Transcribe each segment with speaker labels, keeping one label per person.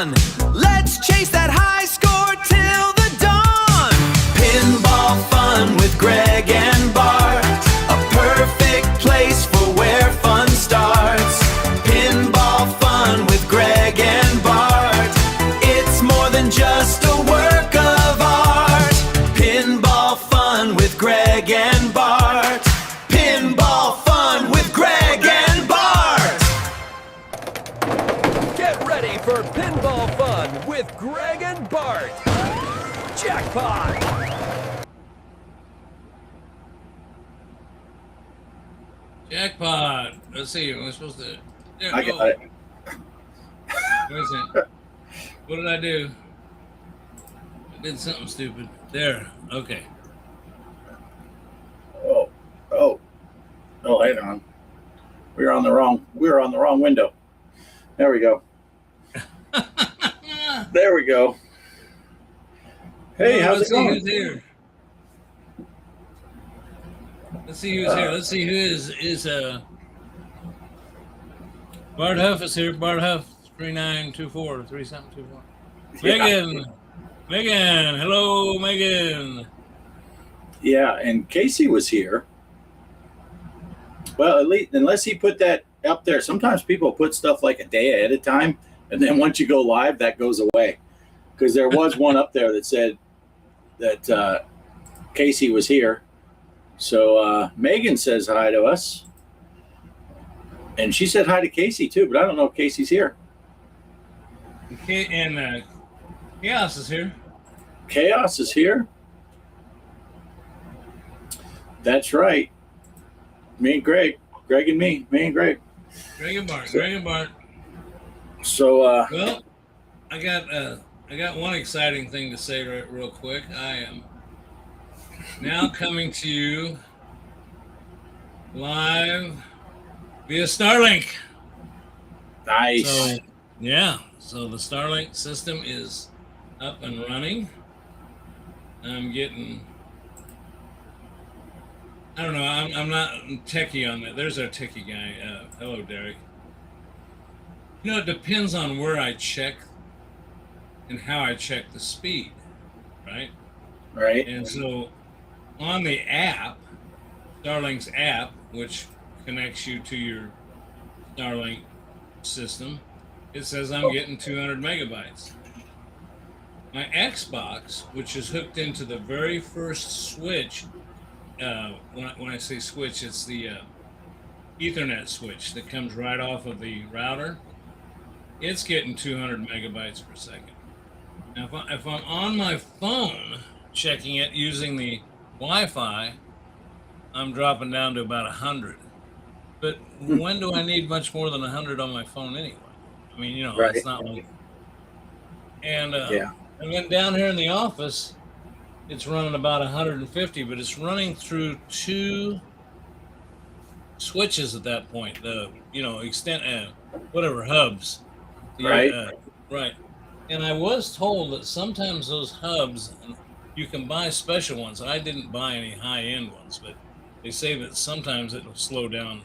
Speaker 1: fun. Let's chase that high score till the dawn. Pinball fun with Greg and Bart. A perfect place for where fun starts. Pinball fun with Greg and Bart. It's more than just a work of art. Pinball fun with Greg and Bart. Pinball fun with Greg and Bart.
Speaker 2: Get ready for pinball fun with Greg and Bart. Jackpot!
Speaker 3: Jackpot. Let's see. Am I supposed to? There,
Speaker 4: I got it.
Speaker 3: Where's it? What did I do? I did something stupid. There. Okay.
Speaker 4: Oh, hang on. We were on the wrong window. There we go. There we go. Hey, how's it going?
Speaker 3: Who's here. Let's see who's here. Let's see who is Bart Huff is here. Bart Huff 3924 3724. Megan. Megan. Hello, Megan.
Speaker 4: Yeah, and Casey was here. Well, at least unless he put that up there. Sometimes people put stuff like a day ahead of time, and then once you go live, that goes away. Because there was one up there that said that Casey was here. So Megan says hi to us. And she said hi to Casey too, but I don't know if Casey's here.
Speaker 3: Okay, and Kaos is here.
Speaker 4: Kaos is here. That's right. Me and Greg. Greg and me. Me and Greg.
Speaker 3: Greg and Bart. Greg and Bart.
Speaker 4: So
Speaker 3: well, I got one exciting thing to say real quick. I am now coming to you live via Starlink.
Speaker 4: nice.
Speaker 3: So, yeah, so the Starlink system is up and running. I'm getting, I don't know, I'm not techie on that. There's our techie guy. Hello, Derek. You know, it depends on where I check and how I check the speed, right?
Speaker 4: Right.
Speaker 3: And so on the app, Starlink's app, which connects you to your Starlink system, it says I'm getting 200 megabytes. My Xbox, which is hooked into the very first switch, when I say switch, it's the Ethernet switch that comes right off of the router. It's getting 200 megabytes per second. Now, if I'm on my phone checking it using the Wi-Fi, I'm dropping down to about 100. But when do I need much more than 100 on my phone anyway? I mean, you know,
Speaker 4: Right.
Speaker 3: It's not like. And
Speaker 4: Yeah.
Speaker 3: and then down here in the office, it's running about 150, but it's running through two switches at that point. The whatever hubs.
Speaker 4: Right.
Speaker 3: Right. And I was told that sometimes those hubs, you can buy special ones. I didn't buy any high-end ones, but they say that sometimes it will slow down.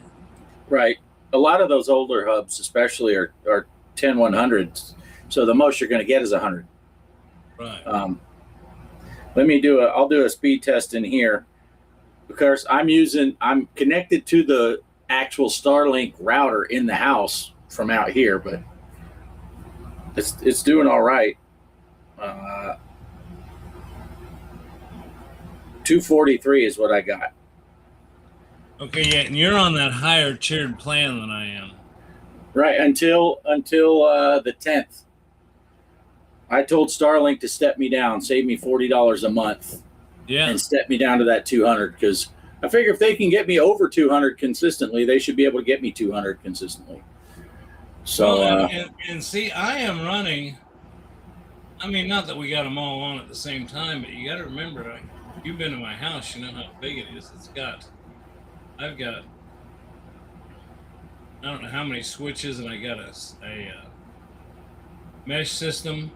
Speaker 4: Right. A lot of those older hubs, especially, are 10100s. So the most you're going to get is 100.
Speaker 3: Right.
Speaker 4: I'll do a speed test in here because I'm connected to the actual Starlink router in the house from out here, but it's doing all right. 243 is what I got.
Speaker 3: Okay, yeah, and you're on that higher tiered plan than I am.
Speaker 4: Right, until the 10th. I told Starlink to step me down, save me $40 a month,
Speaker 3: Yeah.
Speaker 4: and step me down to that 200 because I figure if they can get me over 200 consistently, they should be able to get me 200 consistently. So,
Speaker 3: Well, and see, I am running. I mean, not that we got them all on at the same time, but you got to remember, you've been to my house, you know how big it is. I've got, I don't know how many switches, and I got a mesh system,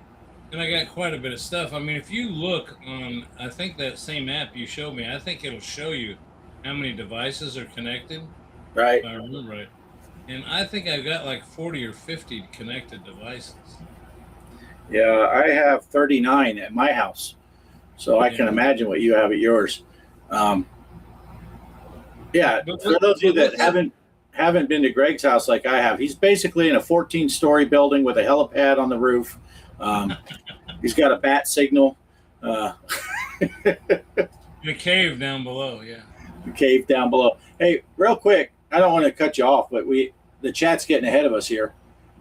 Speaker 3: and I got quite a bit of stuff. I mean, if you look on, I think that same app you showed me, I think it'll show you how many devices are connected.
Speaker 4: right.
Speaker 3: If I remember right. And I think I've got like 40 or 50 connected devices.
Speaker 4: Yeah, I have 39 at my house, so I can imagine what you have at yours. Yeah, for those of you that haven't been to Greg's house like I have, he's basically in a 14-story building with a helipad on the roof. He's got a bat signal.
Speaker 3: In a cave down below, yeah.
Speaker 4: The cave down below. Hey, real quick, I don't want to cut you off, but the chat's getting ahead of us here.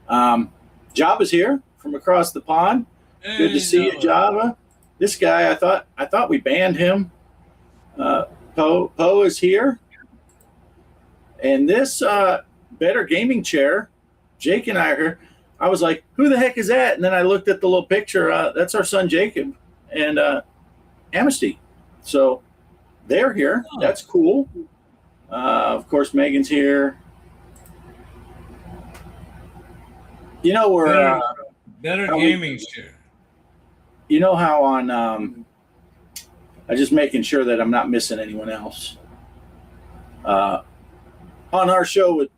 Speaker 4: Jabba's here from across the pond.
Speaker 3: Hey,
Speaker 4: Good to see you, Jabba. This guy, I thought we banned him. Poe is here. And this better gaming chair, Jake and I are here. I was like, who the heck is that? And then I looked at the little picture. That's our son, Jacob, and Amnesty. So they're here. Oh. That's cool. Of course, Megan's here. You know, we're
Speaker 3: better gaming chair.
Speaker 4: You know how on I'm just making sure that I'm not missing anyone else. On our show with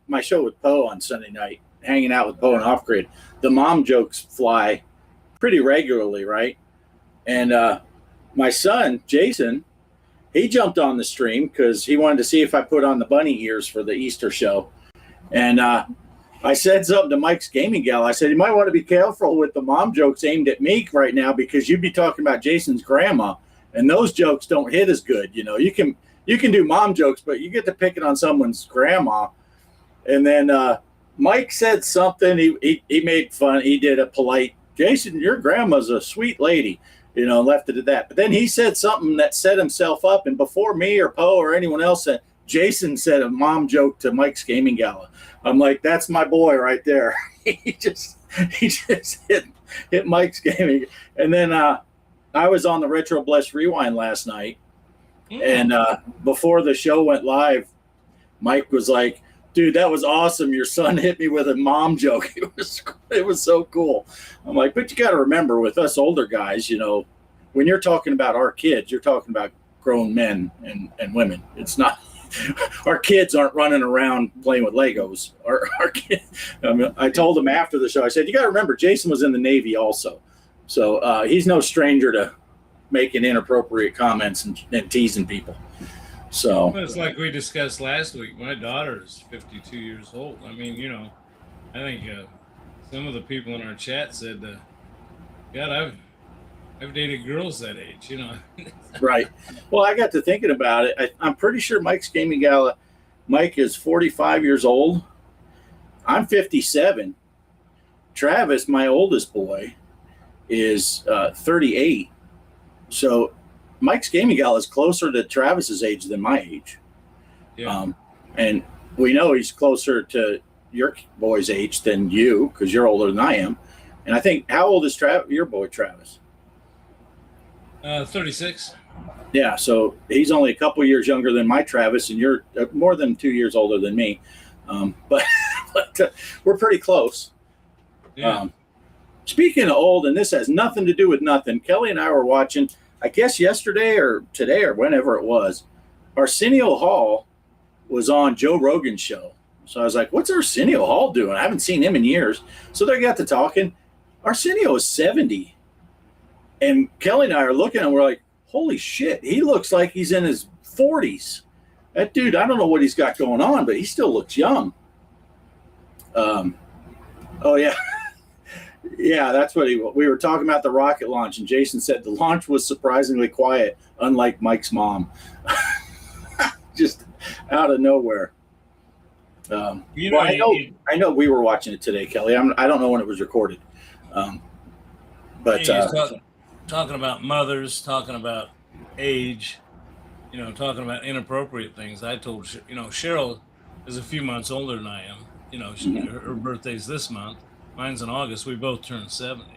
Speaker 4: Poe on Sunday night, hanging out with Poe and Off Grid, the mom jokes fly pretty regularly, right? And my son Jason, he jumped on the stream because he wanted to see if I put on the bunny ears for the Easter show, and I said something to Mike's Gaming Gala. I said, you might want to be careful with the mom jokes aimed at me right now because you'd be talking about Jason's grandma, and those jokes don't hit as good. You know, you can do mom jokes, but you get to pick it on someone's grandma. And then Mike said something. He made fun. He did a polite, Jason, your grandma's a sweet lady, you know, left it at that. But then he said something that set himself up. And before me or Poe or anyone else said, Jason said a mom joke to Mike's Gaming Gala. I'm like, that's my boy right there. he just hit Mike's gaming. And then I was on the Retro Bliss Rewind last night. And before the show went live, Mike was like, dude, that was awesome. Your son hit me with a mom joke. It was so cool. I'm like, but you got to remember with us older guys, you know, when you're talking about our kids, you're talking about grown men and women. It's not, our kids aren't running around playing with Legos. Our kids, I told him after the show, I said, you got to remember, Jason was in the Navy also. So he's no stranger to making inappropriate comments and teasing people. So
Speaker 3: well, it's like we discussed last week. My daughter is 52 years old. I mean, you know, I think some of the people in our chat said, God, I've dated girls that age, you know.
Speaker 4: Right. Well, I got to thinking about it. I'm pretty sure Mike's Gaming Gala, Mike is 45 years old. I'm 57. Travis, my oldest boy, is 38. So Mike's Gaming Gala is closer to Travis's age than my age.
Speaker 3: Yeah.
Speaker 4: And we know he's closer to your boy's age than you because you're older than I am. And I think, how old is your boy Travis?
Speaker 3: 36.
Speaker 4: Yeah, so he's only a couple years younger than my Travis, and you're more than 2 years older than me. But we're pretty close.
Speaker 3: Yeah.
Speaker 4: Speaking of old, and this has nothing to do with nothing, Kelly and I were watching, I guess yesterday or today or whenever it was, Arsenio Hall was on Joe Rogan's show. So I was like, what's Arsenio Hall doing? I haven't seen him in years. So they got to talking. Arsenio is 70. And Kelly and I are looking and we're like, holy shit, he looks like he's in his 40s. That dude, I don't know what he's got going on, but he still looks young. Oh, yeah. Yeah, that's what we were talking about the rocket launch, and Jason said the launch was surprisingly quiet, unlike Mike's mom. Just out of nowhere.
Speaker 3: You know,
Speaker 4: I know we were watching it today, Kelly. I don't know when it was recorded. But
Speaker 3: talking about mothers, talking about age, you know, talking about inappropriate things. I told Cheryl is a few months older than I am. You know, her birthday's this month. Mine's in August. We both turned 70.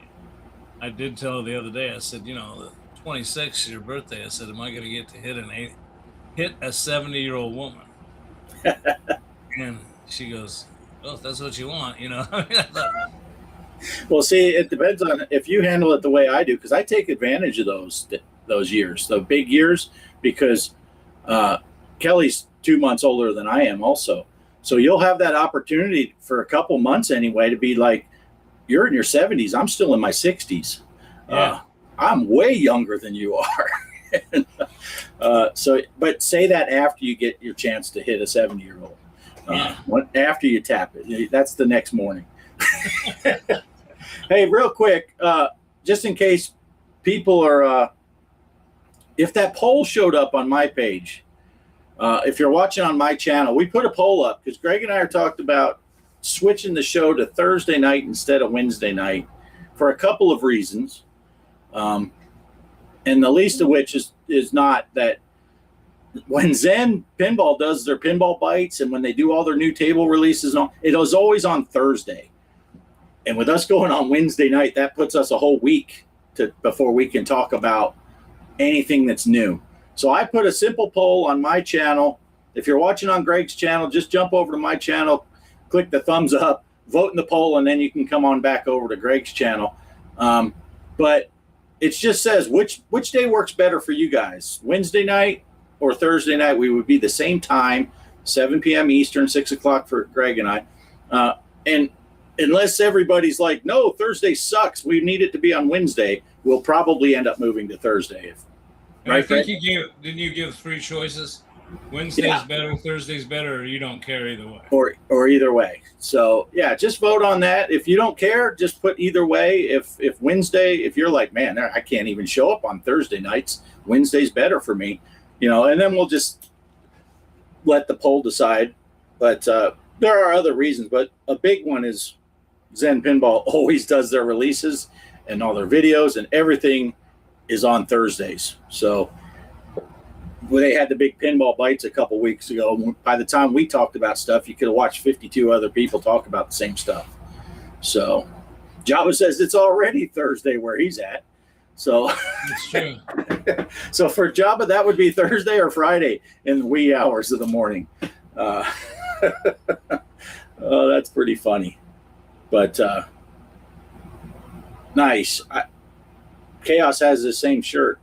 Speaker 3: I did tell her the other day. I said, you know, the 26th is your birthday. I said, am I going to get to hit a 70-year-old woman? And she goes, well, if that's what you want, you know.
Speaker 4: Well, see, it depends on if you handle it the way I do, because I take advantage of those years, the big years, because Kelly's 2 months older than I am also. So you'll have that opportunity for a couple months anyway to be like, you're in your 70s. I'm still in my 60s.
Speaker 3: Yeah.
Speaker 4: I'm way younger than you are. But say that after you get your chance to hit a 70-year-old. After you tap it, that's the next morning. Hey, real quick, just in case people are, if that poll showed up on my page, if you're watching on my channel, we put a poll up because Greg and I are talked about switching the show to Thursday night instead of Wednesday night for a couple of reasons. And the least of which is not that when Zen Pinball does their pinball bites and when they do all their new table releases, it was always on Thursday. And with us going on Wednesday night, that puts us a whole week before we can talk about anything that's new. So I put a simple poll on my channel. If you're watching on Greg's channel, just jump over to my channel, click the thumbs up, vote in the poll, and then you can come on back over to Greg's channel. But it just says which day works better for you guys, Wednesday night or Thursday night. We would be the same time, 7 p.m. Eastern, 6 o'clock for Greg and I. And unless everybody's like, no, Thursday sucks, we need it to be on Wednesday, we'll probably end up moving to Thursday.
Speaker 3: Right, I think didn't you give 3 choices? Wednesday's better, Thursday's better, or you don't care either way.
Speaker 4: Or either way. So yeah, just vote on that. If you don't care, just put either way. If Wednesday, if you're like, man, I can't even show up on Thursday nights, Wednesday's better for me, and then we'll just let the poll decide. But there are other reasons, but a big one is Zen Pinball always does their releases and all their videos and everything is on Thursdays. So when they had the big pinball bites a couple weeks ago, by the time we talked about stuff, you could have watched 52 other people talk about the same stuff. So Jabba says it's already Thursday where he's at. So
Speaker 3: it's true.
Speaker 4: So for Jabba, that would be Thursday or Friday in the wee hours of the morning. Oh, that's pretty funny. But nice. Kaos has the same shirt.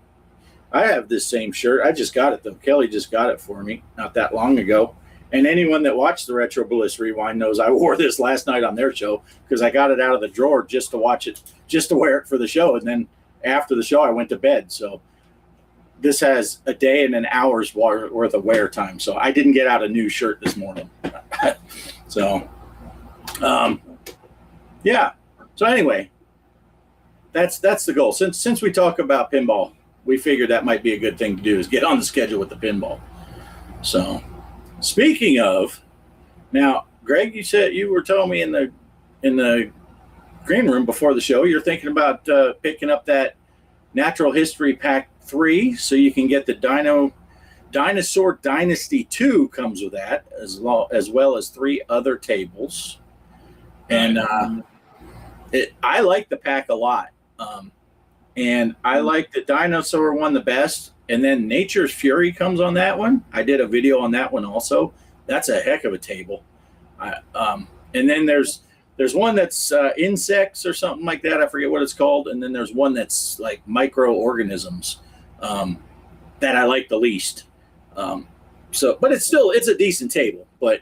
Speaker 4: I have this same shirt. I just got it, though. Kelly just got it for me not that long ago. And anyone that watched the Retro Bliss Rewind knows I wore this last night on their show because I got it out of the drawer just to watch it, just to wear it for the show. And then after the show, I went to bed. So this has a day and an hour's worth of wear time. So I didn't get out a new shirt this morning. So, yeah. So anyway, that's the goal. Since we talk about pinball, we figured that might be a good thing to do is get on the schedule with the pinball. So speaking of, now, Greg, you said you were telling me in the green room before the show, you're thinking about picking up that Natural History Pack 3 so you can get the Dinosaur Dynasty 2 comes with that, as well as 3 other tables. And I like the pack a lot. And I like the Dinosaur one the best. And then Nature's Fury comes on that one. I did a video on that one also. That's a heck of a table. And then there's one that's insects or something like that. I forget what it's called. And then there's one that's like microorganisms that I like the least. But it's a decent table. But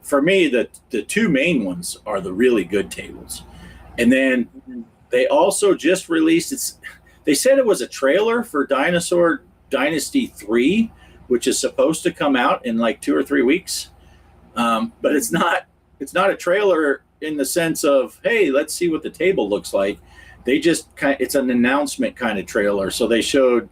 Speaker 4: for me, the 2 main ones are the really good tables. And then they also just released they said it was a trailer for Dinosaur Dynasty 3, which is supposed to come out in like 2 or 3 weeks. But it's not a trailer in the sense of, hey, let's see what the table looks like. They just it's an announcement kind of trailer. So they showed,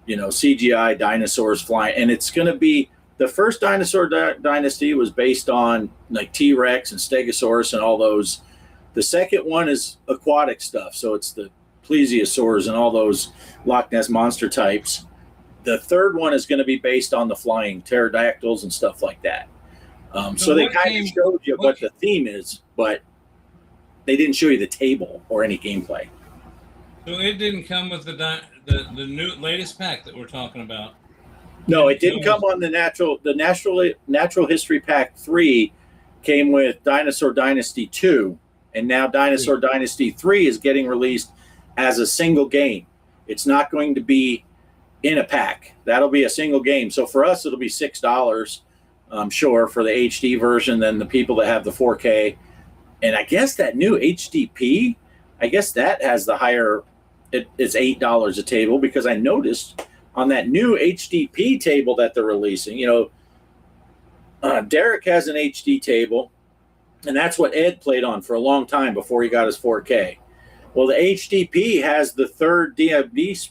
Speaker 4: CGI dinosaurs flying, and it's going to be the first Dinosaur Dynasty was based on like T-Rex and Stegosaurus and all those. The second one is aquatic stuff, so it's the plesiosaurs and all those Loch Ness monster types. The third one is going to be based on the flying pterodactyls and stuff like that. So they kind of showed you what the theme is, but they didn't show you the table or any gameplay.
Speaker 3: So it didn't come with the new latest pack that we're talking about.
Speaker 4: No, it didn't come on the Natural History Pack 3 came with Dinosaur Dynasty 2. And now Dinosaur Dynasty 3 is getting released as a single game. It's not going to be in a pack. That'll be a single game. So for us, it'll be $6, I'm sure, for the HD version. Then the people that have the 4K, And I guess that new HDP, I guess that has the higher, it's $8 a table, because I noticed on that new HDP table that they're releasing, Derek has an HD table, and that's what Ed played on for a long time before he got his 4K. Well, the HDP has the third DMD.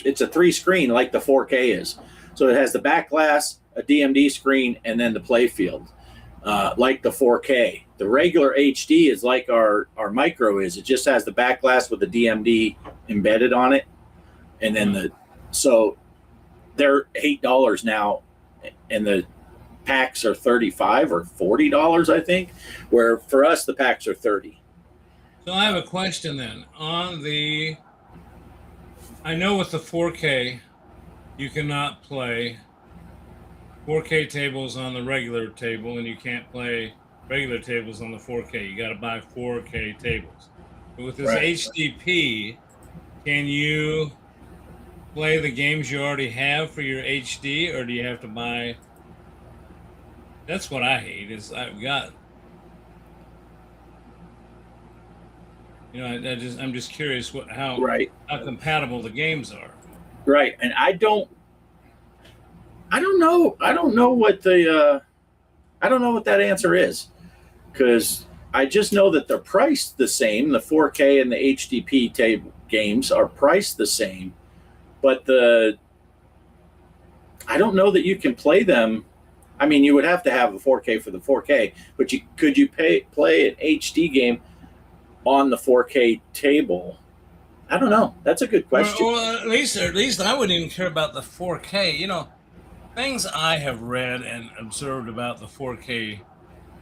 Speaker 4: It's a 3-screen like the 4K is. So it has the back glass, a DMD screen, and then the play field, like the 4K. The regular HD is like our micro is. It just has the back glass with the DMD embedded on it. And then so they're $8 now, and the packs are $35 or $40, I think, where for us the packs are $30.
Speaker 3: So I have a question then. I know with the 4K, you cannot play 4K tables on the regular table, and you can't play regular tables on the 4K. You got to buy 4K tables. But with this HDP, can you play the games you already have for your HD, or do you have to buy? That's what I hate. Is I've got. I'm just curious how compatible the games are.
Speaker 4: Right, and I don't know what that answer is, because I just know that they're priced the same. The 4K and the HDP table games are priced the same, but I don't know that you can play them. I mean, you would have to have a 4K for the 4K, but could you play an HD game on the 4K table? I don't know. That's a good question.
Speaker 3: Well, at least I wouldn't even care about the 4K. Things I have read and observed about the 4K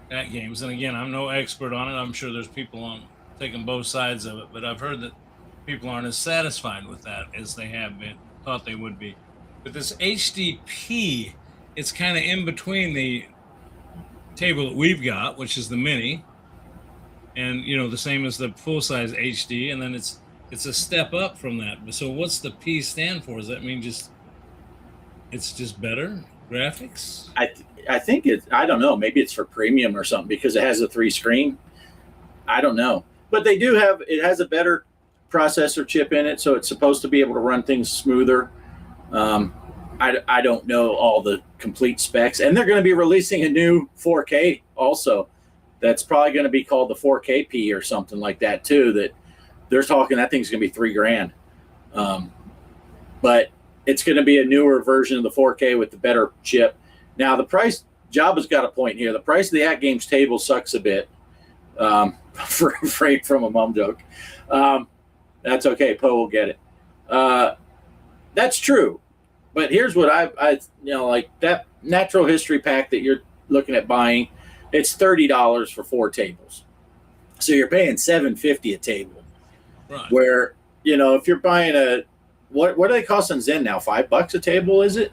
Speaker 3: games, and again, I'm no expert on it. I'm sure there's people taking both sides of it, but I've heard that people aren't as satisfied with that as they have been thought they would be. But this HDP, it's kind of in between the table that we've got, which is the mini, and the same as the full-size HD, and then it's a step up from that. So what's the P stand for? Does that mean it's just better graphics?
Speaker 4: I think I don't know, maybe it's for premium or something, because it has a 3-screen. I don't know, but it has a better processor chip in it, so it's supposed to be able to run things smoother. I don't know all the complete specs, and they're going to be releasing a new 4K also. That's probably going to be called the 4KP or something like that too. That they're talking that thing's going to be $3,000, but it's going to be a newer version of the 4K with the better chip. Now the price, Jabba's got a point here. The price of the At Games table sucks a bit. Afraid from a mom joke. That's okay. Poe will get it. That's true. But here's what I like that natural history pack that you're looking at buying. It's $30 for 4 tables, so you're paying $7.50 a table.
Speaker 3: Right.
Speaker 4: Where if you're buying what do they cost on Zen now? $5 a table, is it?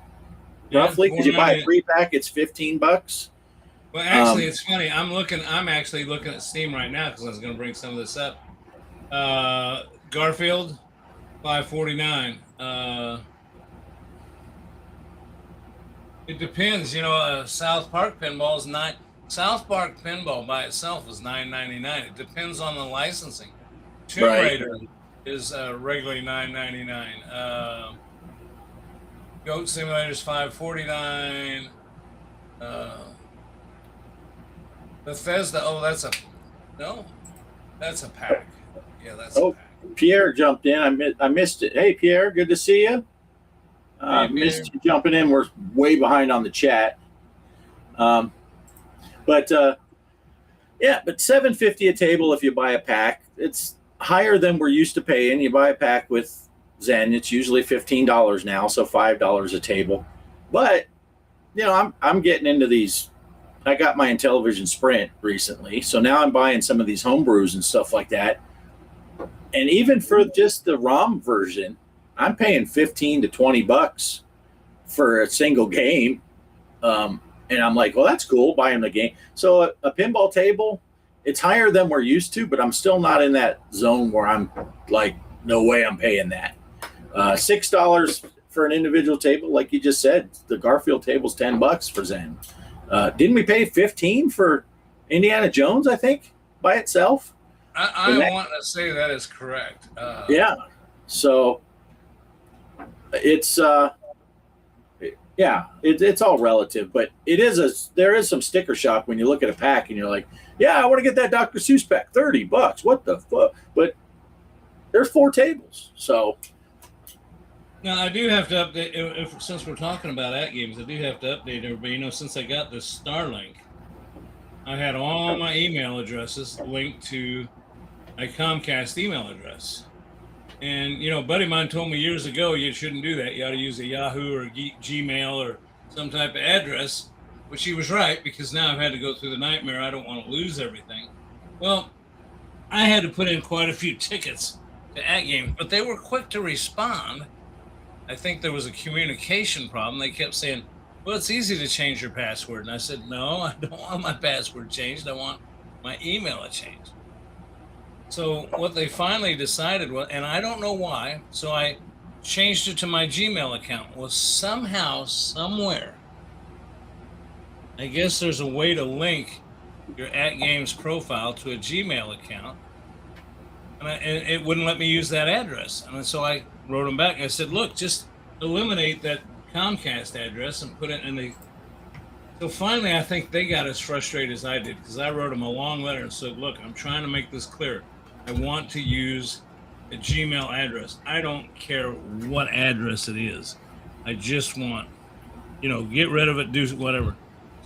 Speaker 3: Yeah,
Speaker 4: roughly, because you buy a 3-pack, it's $15.
Speaker 3: Well, actually, it's funny. I'm actually looking at Steam right now because I was going to bring some of this up. Garfield, $5.49. It depends. South Park Pinball is $9. South Park Pinball by itself is $9.99. It depends on the licensing. Tomb Raider is regularly $9.99. Goat Simulator is $5.49. Bethesda. Oh, that's a pack. Yeah, that's a pack.
Speaker 4: Pierre jumped in. I missed it. Hey, Pierre, good to see you. Missed you jumping in. We're way behind on the chat. But $7.50 a table if you buy a pack. It's higher than we're used to paying. You buy a pack with Zen, it's usually $15 now, so $5 a table. But I'm getting into these. I got my Intellivision Sprint recently, so now I'm buying some of these homebrews and stuff like that. And even for just the ROM version, I'm paying $15 to $20 for a single game. And I'm like, well, that's cool, buying the game. So a pinball table, it's higher than we're used to, but I'm still not in that zone where I'm like, no way I'm paying that. $6 for an individual table, like you just said. The Garfield table's $10 for Zen. Didn't we pay $15 for Indiana Jones, I think? by itself.
Speaker 3: I want to say that is correct.
Speaker 4: Yeah. So it's it's all relative, but there is some sticker shock when you look at a pack and you're like, yeah, I want to get that Dr. Seuss pack, $30. What the fuck? But there's 4 tables, so.
Speaker 3: Now I do have to update. Since we're talking about at games, I do have to update everybody. You know, since I got this Starlink, I had all my email addresses linked to my Comcast email address. And, you know, a buddy of mine told me years ago you shouldn't do that. You ought to use a Yahoo or Gmail or some type of address, which he was right, because now I've had to go through the nightmare. I don't want to lose everything. Well, I had to put in quite a few tickets to at games, but they were quick to respond. I think there was a communication problem. They kept saying, well, it's easy to change your password. And I said, no, I don't want my password changed. I want my email changed. So what they finally decided was, and I don't know why, so I changed it to my Gmail account. Well, somehow, somewhere, I guess there's a way to link your at games profile to a Gmail account. And it wouldn't let me use that address. And so I wrote them back. I said, look, just eliminate that Comcast address and put it in the. So finally, I think they got as frustrated as I did, because I wrote them a long letter and said, look, I'm trying to make this clear. I want to use a Gmail address. I don't care what address it is. I just want, you know, get rid of it, do whatever.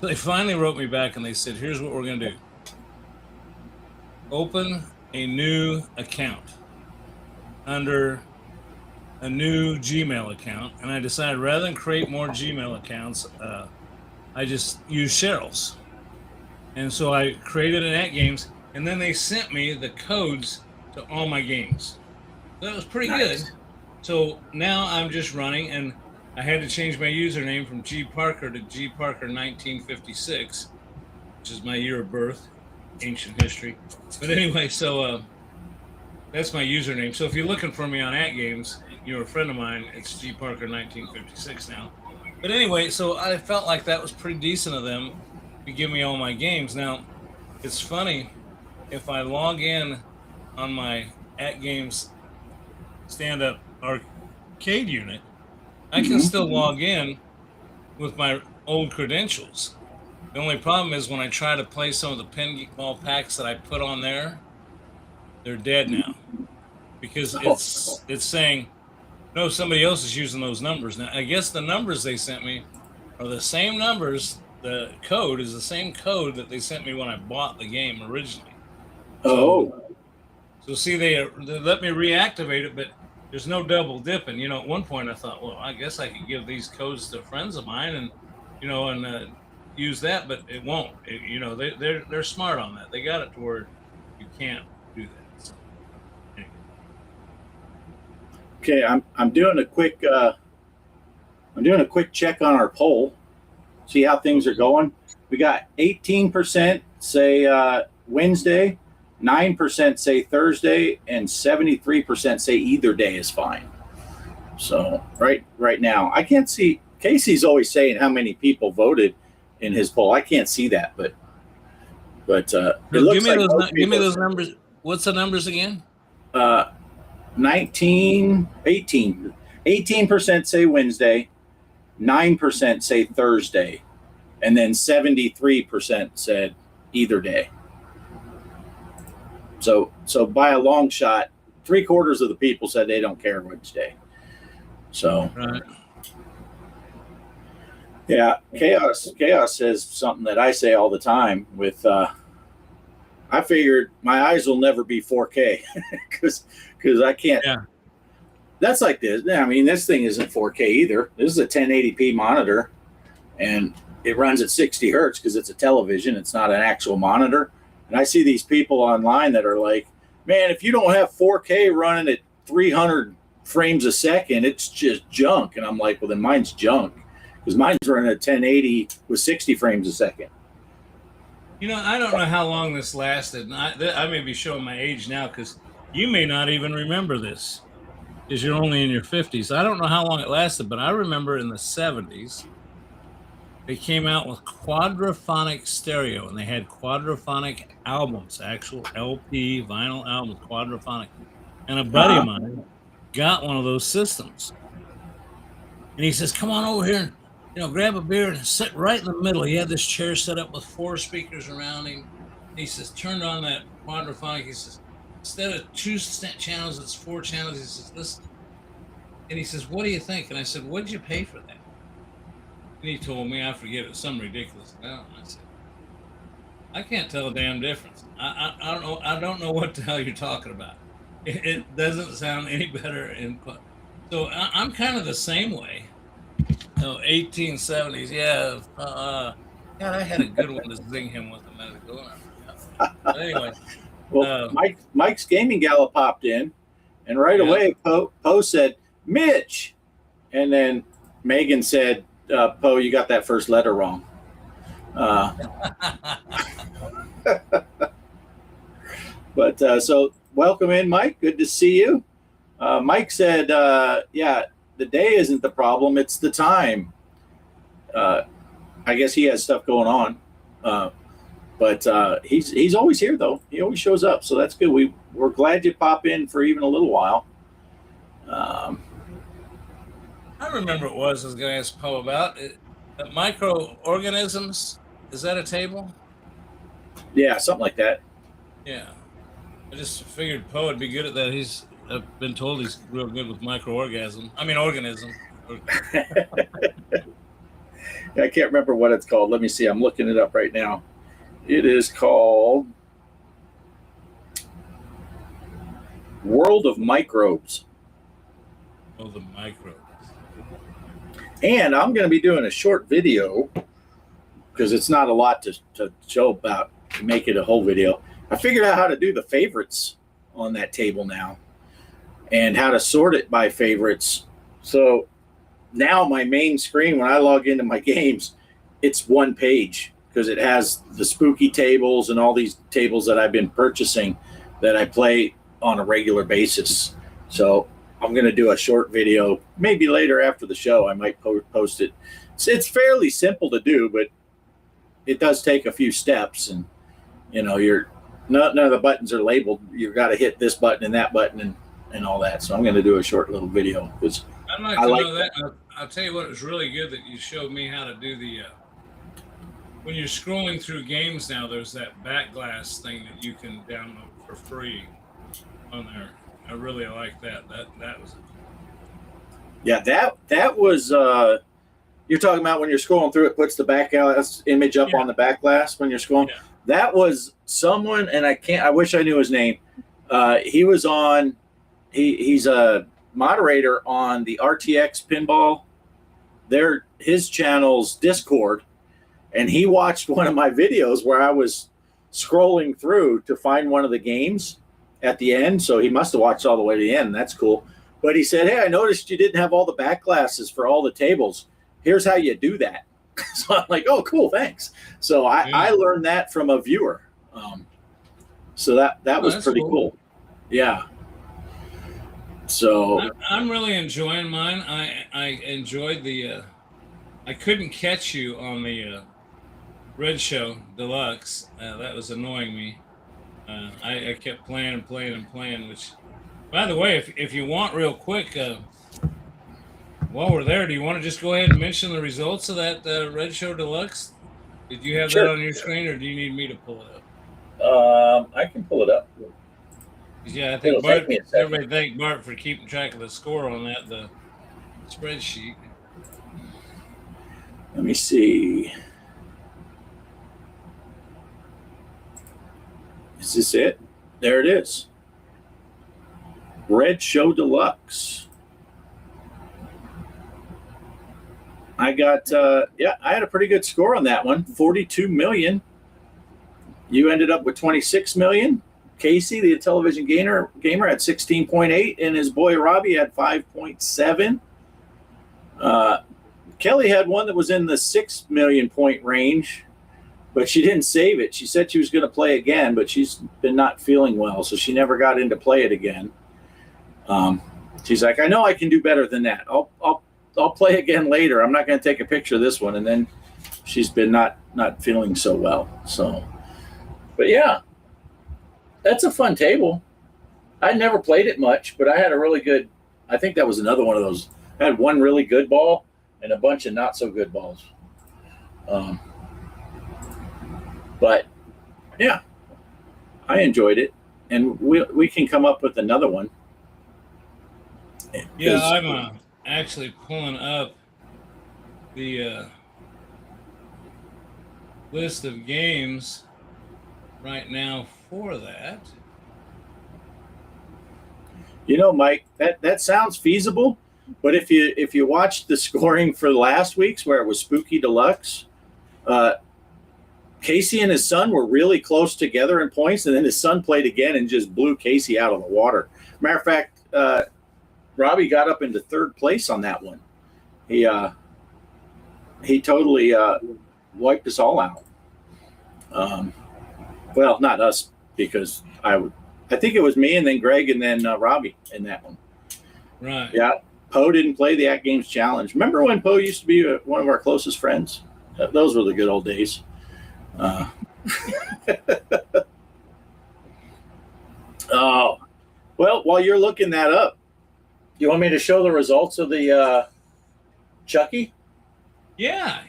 Speaker 3: So they finally wrote me back and they said, here's what we're going to do. Open a new account under a new Gmail account. And I decided rather than create more Gmail accounts, I just used Cheryl's. And so I created an at games, and then they sent me the codes to all my games. That was pretty good. So now I'm just running, and I had to change my username from G Parker to G Parker 1956, which is my year of birth, ancient history. But anyway, so that's my username. So if you're looking for me on at games, you're a friend of mine, it's G Parker 1956 now. But anyway, so I felt like that was pretty decent of them to give me all my games. Now, it's funny, if I log in on my at games stand-up arcade unit, I can still log in with my old credentials. The only problem is when I try to play some of the pinball packs that I put on there, they're dead now, because it's saying, no, somebody else is using those numbers. Now, I guess the numbers they sent me are the same numbers. The code is the same code that they sent me when I bought the game originally. So see, they let me reactivate it, but there's no double dipping. You know, at one point I thought, well, I guess I could give these codes to friends of mine and, you know, and use that, but it won't. You know, they're smart on that. They got it to where you can't do that. So, anyway.
Speaker 4: Okay, I'm doing a quick check on our poll. See how things are going. We got 18% say Wednesday, 9% say Thursday, and 73% say either day is fine. So right now, I can't see. Casey's always saying how many people voted in his poll. I can't see that, but it looks
Speaker 3: give me those numbers. What's the numbers again?
Speaker 4: 18% say Wednesday, 9% say Thursday, and then 73% said either day. So by a long shot, 3/4 of the people said they don't care which day. So,
Speaker 3: right.
Speaker 4: Yeah, Kaos says something that I say all the time with, I figured my eyes will never be 4K because I can't. Yeah. That's like this. I mean, this thing isn't 4K either. This is a 1080p monitor, and it runs at 60 hertz because it's a television. It's not an actual monitor. And I see these people online that are like, man, if you don't have 4K running at 300 frames a second, it's just junk. And I'm like, well, then mine's junk because mine's running at 1080 with 60 frames a second.
Speaker 3: You know, I don't know how long this lasted. And I may be showing my age now because you may not even remember this because you're only in your 50s. I don't know how long it lasted, but I remember in the 70s, they came out with quadraphonic stereo, and they had quadraphonic albums, actual LP vinyl albums, quadraphonic. And a buddy of mine got one of those systems. And he says, come on over here and, grab a beer and sit right in the middle. He had this chair set up with 4 speakers around him. He says, turned on that quadraphonic. He says, instead of 2 channels, it's 4 channels. He says, listen. And he says, what do you think? And I said, what did you pay for that? And he told me, I forget, it was some ridiculous amount. I said, I can't tell a damn difference. I don't know what the hell you're talking about. It doesn't sound any better. So I'm kind of the same way. 1870s, yeah. God, I had a good one to zing him with a minute ago. But anyway.
Speaker 4: Well, Mike's Gaming Gala popped in, and right away, Poe said, Mitch. And then Megan said, Poe, you got that first letter wrong. But so welcome in, Mike. Good to see you. Mike said, yeah, the day isn't the problem. It's the time. I guess he has stuff going on. But he's always here, though. He always shows up. So that's good. We're glad you pop in for even a little while.
Speaker 3: I remember I was going to ask Poe about it. Microorganisms. Is that a table?
Speaker 4: Yeah, something like that.
Speaker 3: Yeah. I just figured Poe would be good at that. I've been told he's real good with organisms.
Speaker 4: I can't remember what it's called. Let me see. I'm looking it up right now. It is called World of Microbes.
Speaker 3: Oh, the microbes.
Speaker 4: And I'm going to be doing a short video because it's not a lot to show about to make it a whole video. I figured out how to do the favorites on that table now and how to sort it by favorites. So now my main screen, when I log into my games, it's one page because it has the spooky tables and all these tables that I've been purchasing that I play on a regular basis. So I'm going to do a short video, maybe later after the show. I might post it. It's fairly simple to do, but it does take a few steps. And, none of the buttons are labeled. You've got to hit this button and that button and all that. So I'm going to do a short little video.
Speaker 3: I'd like to know that. I'll tell you what, it was really good that you showed me how to do the when you're scrolling through games now, there's that backglass thing that you can download for free on there. I really like that. That was.
Speaker 4: Yeah, that was. You're talking about when you're scrolling through, it puts the backglass image up on the backglass when you're scrolling. Yeah. That was someone, and I wish I knew his name. He was on. He's a moderator on the RTX Pinball. His channel's Discord, and he watched one of my videos where I was scrolling through to find one of the games at the end. So he must have watched all the way to the end. That's cool. But he said, hey, I noticed you didn't have all the backglasses for all the tables. Here's how you do that. So I'm like, oh, cool, thanks. So I learned that from a viewer. So that was pretty cool. Yeah. So
Speaker 3: I'm really enjoying mine. I enjoyed I couldn't catch you on the Red Show Deluxe. That was annoying me. I kept playing and playing and playing, which, by the way, if you want real quick, while we're there, do you want to just go ahead and mention the results of that Red Show Deluxe? Did you have that on your screen, or do you need me to pull it
Speaker 4: up? I can pull it up.
Speaker 3: Yeah, I think everybody thank Bart for keeping track of the score on the spreadsheet.
Speaker 4: Let me see. Is this it? There it is. Red Show Deluxe. I got, I had a pretty good score on that one, 42 million. You ended up with 26 million. Casey, the Intellivision Gamer, had 16.8, and his boy Robbie had 5.7. Kelly had one that was in the 6 million point range, but she didn't save it. She said she was going to play again, but she's been not feeling well, so she never got in to play it again. She's like, I know I can do better than that. I'll play again later. I'm not going to take a picture of this one. And then she's been not feeling so well. So, but yeah, that's a fun table. I never played it much, but I had a really good. I think that was another one of those. I had one really good ball and a bunch of not so good balls. But yeah, I enjoyed it, and we can come up with another one.
Speaker 3: Yeah, I'm actually pulling up the list of games right now for that.
Speaker 4: You know, Mike, that sounds feasible, but if you watched the scoring for last week's where it was Spooky Deluxe, Casey and his son were really close together in points, and then his son played again and just blew Casey out of the water. Matter of fact, Robbie got up into third place on that one. He totally wiped us all out. Well, not us, because I think it was me and then Greg and then Robbie in that one.
Speaker 3: Right.
Speaker 4: Yeah. Poe didn't play the At Games Challenge. Remember when Poe used to be one of our closest friends? Those were the good old days. Oh, well, while you're looking that up, you want me to show the results of the Chucky?
Speaker 3: Yeah.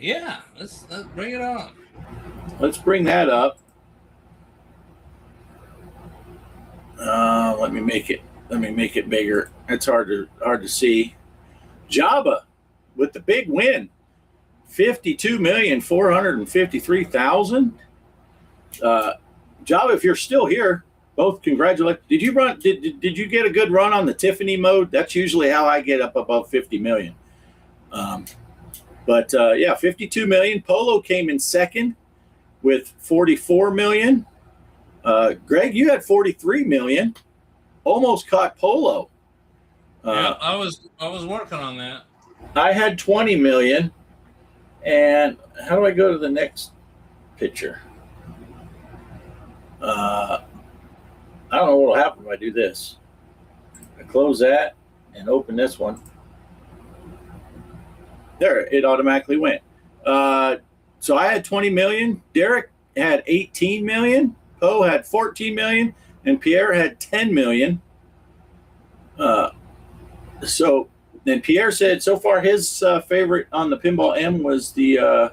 Speaker 3: Let's bring it on.
Speaker 4: Let's bring that up. Let me make it bigger. It's hard to see. Jabba with the big win, 52,453,000. Jabba, if you're still here, both congratulate. Did you run? Did you get a good run on the Tiffany mode? That's usually how I get up above 50 million. But yeah, 52 million. Polo came in second with 44 million. Greg, you had 43 million. Almost caught Polo.
Speaker 3: Yeah, I was working on that.
Speaker 4: I had 20 million. And how do I go to the next picture? I don't know what will happen if I do this. I close that and open this one. There, it automatically went. So I had 20 million. Derek had 18 million. Poe had 14 million. And Pierre had 10 million. So then Pierre said so far his favorite on the Pinball M was the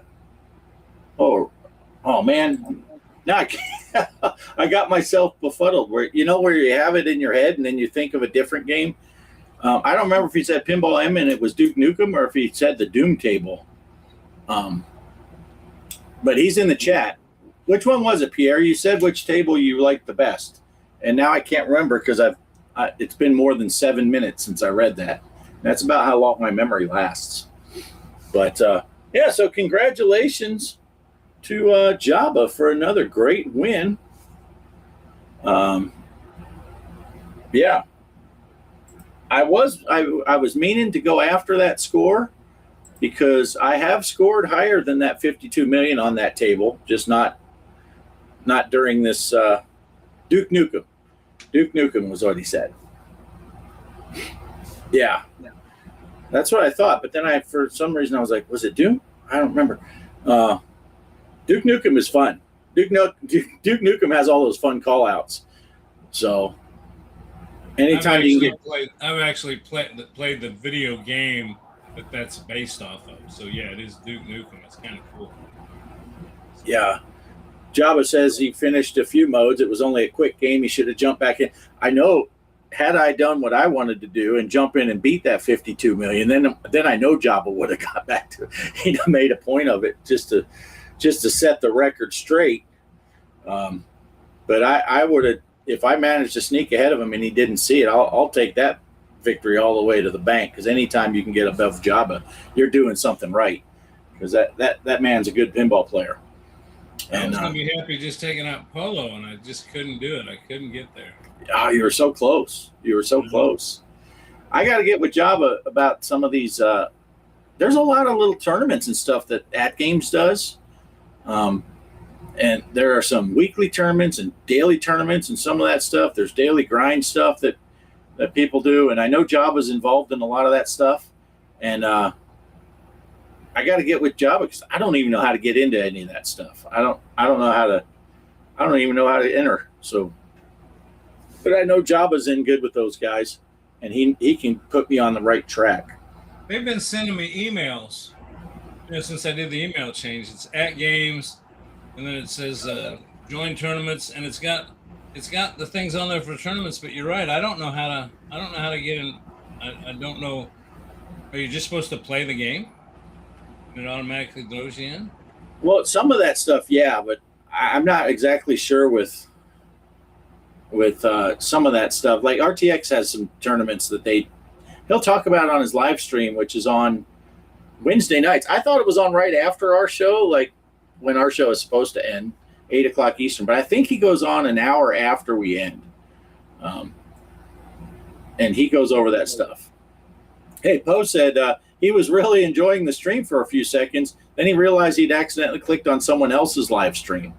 Speaker 4: oh man, now I got myself befuddled where where you have it in your head and then you think of a different game. I don't remember if he said Pinball M and it was Duke Nukem or if he said the Doom table. But he's in the chat. Which one was it, Pierre? You said which table you liked the best. And now I can't remember because it's been more than 7 minutes since I read that. That's about how long my memory lasts. But yeah, so congratulations to Jabba for another great win. Yeah, I was meaning to go after that score because I have scored higher than that 52 million on that table, just not during this Duke Nukem. Duke Nukem was what he said. Yeah. That's what I thought. But then for some reason, I was like, was it Doom? I don't remember. Duke Nukem is fun. Duke Nukem has all those fun call outs. So anytime you can get.
Speaker 3: I've actually played the video game that's based off of. So yeah, it is Duke Nukem. It's kind of cool.
Speaker 4: Yeah. Jabba says he finished a few modes. It was only a quick game. He should have jumped back in. I know, had I done what I wanted to do and jump in and beat that 52 million, then I know Jabba would have got back to it. He'd have made a point of it just to set the record straight. But I would have, if I managed to sneak ahead of him and he didn't see it, I'll take that victory all the way to the bank. Because anytime you can get above Jabba, you're doing something right. Because that man's a good pinball player.
Speaker 3: I was going to be happy just taking out Polo, and I just couldn't do it. I couldn't get there.
Speaker 4: Oh, you were so close. You were so close. I got to get with Jabba about some of these. There's a lot of little tournaments and stuff that At Games does. And there are some weekly tournaments and daily tournaments and some of that stuff. There's daily grind stuff that people do. And I know Jabba's involved in a lot of that stuff. And I I got to get with Jabba because I don't even know how to get into any of that stuff. I don't know how to. I don't even know how to enter. So, but I know Jabba's in good with those guys, and he can put me on the right track.
Speaker 3: They've been sending me emails, since I did the email change. It's at games, and then it says join tournaments, and it's got the things on there for tournaments. But you're right, I don't know how to get in. I don't know. Are you just supposed to play the game? And it automatically throws you in?
Speaker 4: Well, some of that stuff, yeah, but I'm not exactly sure with some of that stuff. Like RTX has some tournaments that he'll talk about on his live stream, which is on Wednesday nights. I thought it was on right after our show, like when our show is supposed to end, 8 o'clock Eastern. But I think he goes on an hour after we end, and he goes over that stuff. Hey, Poe said he was really enjoying the stream for a few seconds. Then he realized he'd accidentally clicked on someone else's live stream.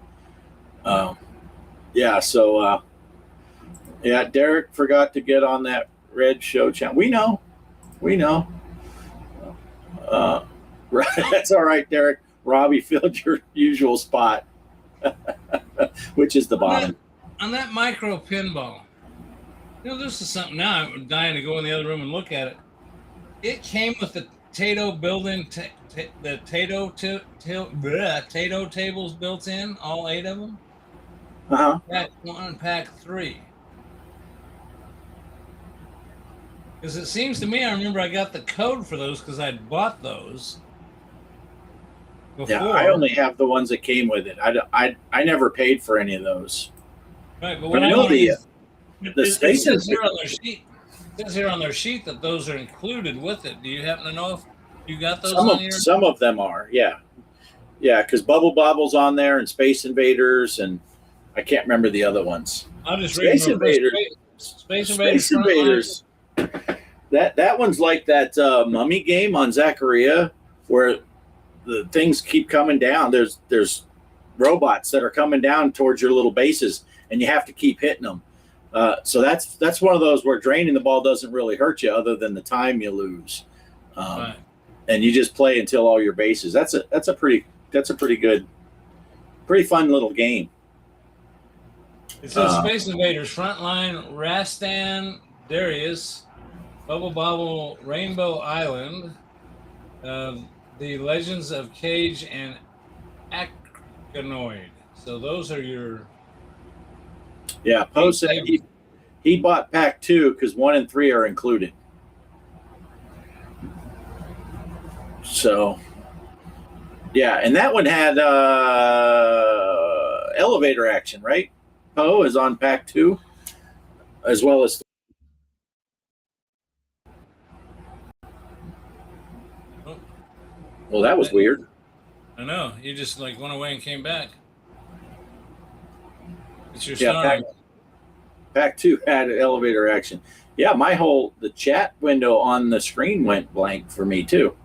Speaker 4: Yeah, so Derek forgot to get on that red show channel. We know. That's all right, Derek. Robbie filled your usual spot, which is the bottom.
Speaker 3: On that micro pinball, this is something now I'm dying to go in the other room and look at it. It came with the Tato built-in, the Tato tables built in, all 8 of them. Pack 1, pack 3. Because it seems to me, I remember I got the code for those because I'd bought those before.
Speaker 4: Yeah, I only have the ones that came with it. I never paid for any of those.
Speaker 3: Right, but
Speaker 4: I know the space
Speaker 3: says here on their sheet. It says here on their sheet that those are included with it. Do you happen to know if you got those on here?
Speaker 4: Some of them are, yeah, because Bubble Bobble's on there and Space Invaders, and I can't remember the other ones.
Speaker 3: I'll just
Speaker 4: Space Invaders.
Speaker 3: Space
Speaker 4: Invaders. That one's like that Mummy game on Zaccaria, where the things keep coming down. There's robots that are coming down towards your little bases, and you have to keep hitting them. So that's one of those where draining the ball doesn't really hurt you, other than the time you lose,
Speaker 3: right.
Speaker 4: And you just play until all your bases. That's a pretty good, pretty fun little game.
Speaker 3: It says Space Invaders, Frontline, Rastan, Darius, Bubble Bobble, Rainbow Island, The Legends of Cage, and Acanoid. So those are your...
Speaker 4: Yeah, Poe said he bought pack 2 because 1 and 3 are included. So, yeah, and that one had elevator action, right? Poe is on pack 2, as well as. Well, that was weird.
Speaker 3: I know. You just went away and came back. It's your
Speaker 4: pack 2 had elevator action. Yeah, the chat window on the screen went blank for me too.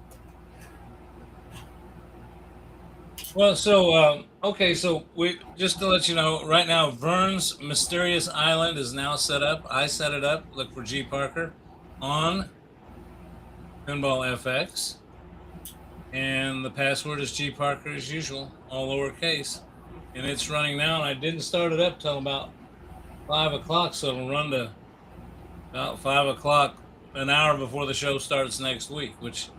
Speaker 3: Well, so okay, so we just to let you know, right now Vern's Mysterious Island is now set up. I set it up. Look for G Parker on Pinball FX, and the password is G Parker as usual, all lowercase. And it's running now, and I didn't start it up till about 5 o'clock, so it'll run to about 5 o'clock, an hour before the show starts next week, which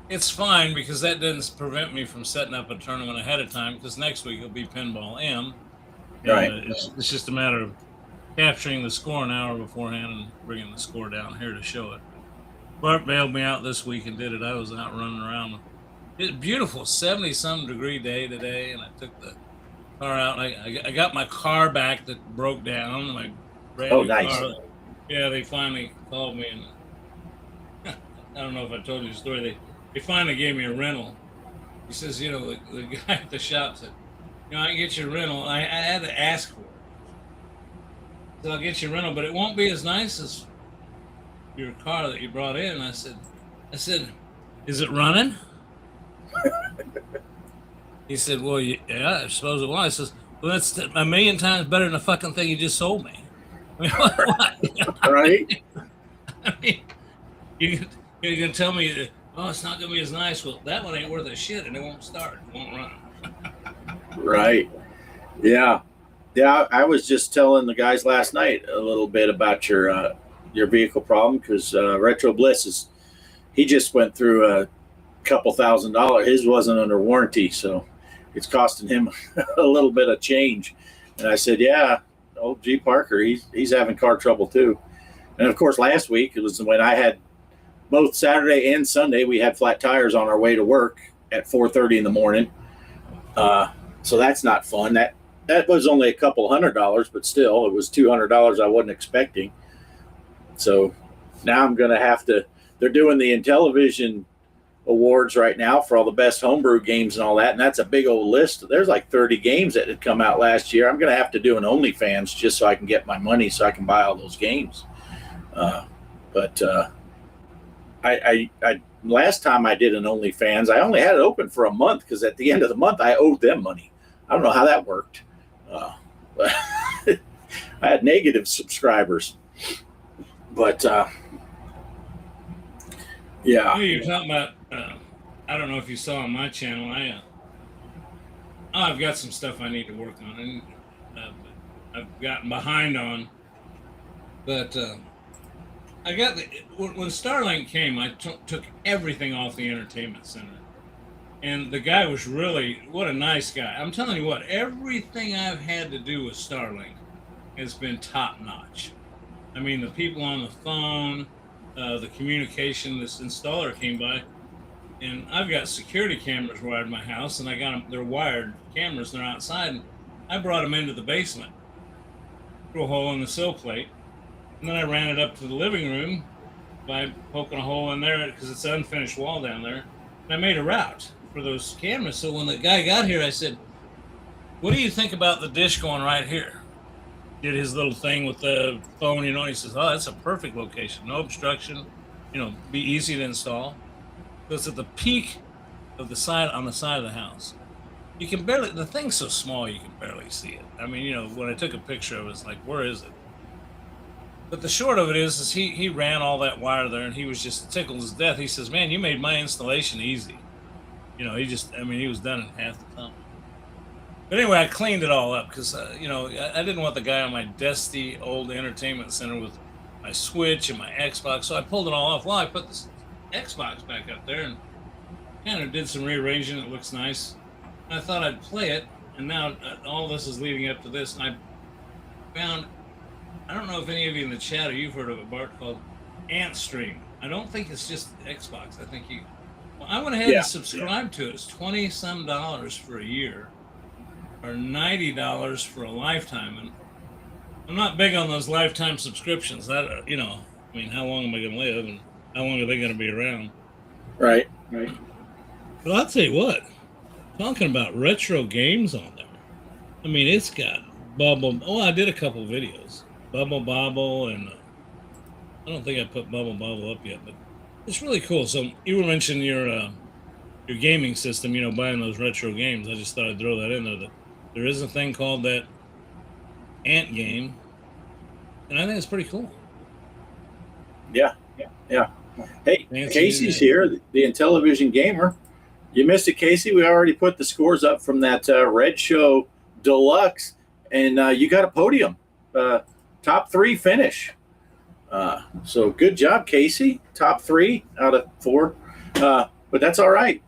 Speaker 3: it's fine because that doesn't prevent me from setting up a tournament ahead of time, because next week it'll be Pinball M.
Speaker 4: Right.
Speaker 3: It's just a matter of capturing the score an hour beforehand and bringing the score down here to show it. Bart bailed me out this week and did it. I was out running around. It's beautiful, 70-some degree day today, and I took the car out. I got my car back that broke down. My brand new
Speaker 4: nice.
Speaker 3: car. Yeah, they finally called me, and I don't know if I told you the story. They finally gave me a rental. He says, the guy at the shop said, I can get you a rental. I had to ask for it. So I'll get you a rental, but it won't be as nice as your car that you brought in. I said, is it running? He said, well, yeah, I suppose it was. I says, well, that's a million times better than the fucking thing you just sold me. I mean, what?
Speaker 4: Right?
Speaker 3: I mean, you're going to tell me, oh, it's not going to be as nice. Well, that one ain't worth a shit, and it won't start. It won't run.
Speaker 4: Right. Yeah. Yeah. I was just telling the guys last night a little bit about your vehicle problem because Retro Bliss he just went through a couple $1,000s. His wasn't under warranty, so it's costing him a little bit of change. And I said, yeah, old G Parker, he's having car trouble too. And of course, last week it was when I had both Saturday and Sunday, we had flat tires on our way to work at 4:30 in the morning. So that's not fun. That was only a couple $100s, but still, it was $200 I wasn't expecting. So now I'm going to have to. They're doing the Intellivision awards right now for all the best homebrew games and all that, and that's a big old list. There's like 30 games that had come out last year. I'm going to have to do an OnlyFans just so I can get my money so I can buy all those games. But I last time I did an OnlyFans, I only had it open for a month because at the end of the month I owed them money. I don't know how that worked. But I had negative subscribers. But yeah.
Speaker 3: You're talking about. I don't know if you saw on my channel. I've got some stuff I need to work on, and I've gotten behind on. But I got when Starlink came, I took everything off the entertainment center, and the guy was really what a nice guy. I'm telling you what, everything I've had to do with Starlink has been top notch. I mean, the people on the phone, the communication. This installer came by, and I've got security cameras wired in my house, and I got them. They're wired cameras. They're outside. And I brought them into the basement, threw a hole in the sill plate, and then I ran it up to the living room by poking a hole in there because it's an unfinished wall down there. And I made a route for those cameras. So when the guy got here, I said, "What do you think about the dish going right here?" Did his little thing with the phone, and he says, "Oh, that's a perfect location. No obstruction, be easy to install." So it's at the peak of the side, on the side of the house. You can barely, the thing's so small you can barely see it. I mean, when I took a picture of it, it's like, where is it? But the short of it is he ran all that wire there, and he was just tickled as death. He says, "Man, you made my installation easy." He was done in half the time. But anyway, I cleaned it all up because, I didn't want the guy on my dusty old entertainment center with my Switch and my Xbox. So I pulled it all off. Well, I put this Xbox back up there and kind of did some rearranging. It looks nice. And I thought I'd play it. And now all this is leading up to this. And I found, I don't know if any of you in the chat or you've heard of it, Bart, called AntStream. I don't think it's just Xbox. I think I went ahead and subscribed to it. It's $20-some for a year. Or $90 for a lifetime, and I'm not big on those lifetime subscriptions. That how long am I going to live, and how long are they going to be around?
Speaker 4: Right.
Speaker 3: But I'll tell you what, talking about retro games on there. I mean, it's got Bubble. Oh, I did a couple videos, Bubble Bobble, and I don't think I put Bubble Bobble up yet, but it's really cool. So you were mentioning your gaming system, buying those retro games. I just thought I'd throw that in there. There is a thing called that Ant game, and I think it's pretty cool.
Speaker 4: Yeah. Hey, Casey's here, the Intellivision Gamer. You missed it, Casey. We already put the scores up from that Red Show Deluxe, and you got a podium, top 3 finish. So good job, Casey. Top 3 out of 4, but that's all right.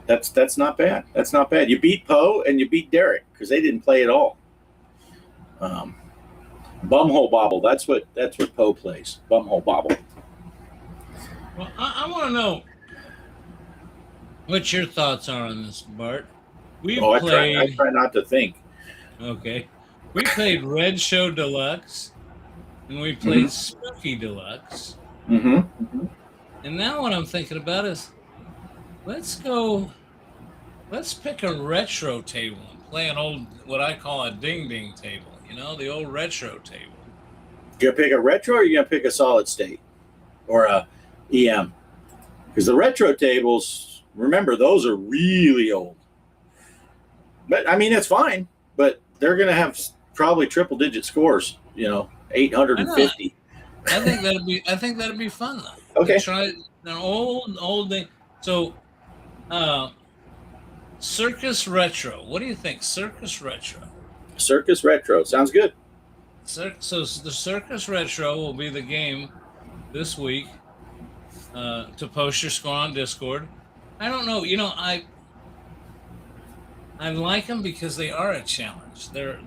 Speaker 4: That's not bad. That's not bad. You beat Poe and you beat Derek because they didn't play at all. Bumhole Bobble. That's what Poe plays. Bumhole Bobble.
Speaker 3: Well, I want to know what your thoughts are on this, Bart.
Speaker 4: I try not to think.
Speaker 3: Okay. We played Red Show Deluxe, and we played Spooky Deluxe.
Speaker 4: Mm-hmm.
Speaker 3: And now what I'm thinking about is, let's pick a retro table and play an old, what I call a ding-ding table. The old retro table.
Speaker 4: You gonna pick a retro, or you gonna pick a solid state, or a EM? Because the retro tables, remember, those are really old. But I mean, it's fine. But they're gonna have probably triple-digit scores. 850.
Speaker 3: I think that'd be fun though.
Speaker 4: Okay.
Speaker 3: Try an old thing. So, Circus Retro. What do you think? Circus Retro.
Speaker 4: Circus Retro sounds good.
Speaker 3: So the Circus Retro will be the game this week to post your score on Discord. I don't know. I like them because they are a challenge. They're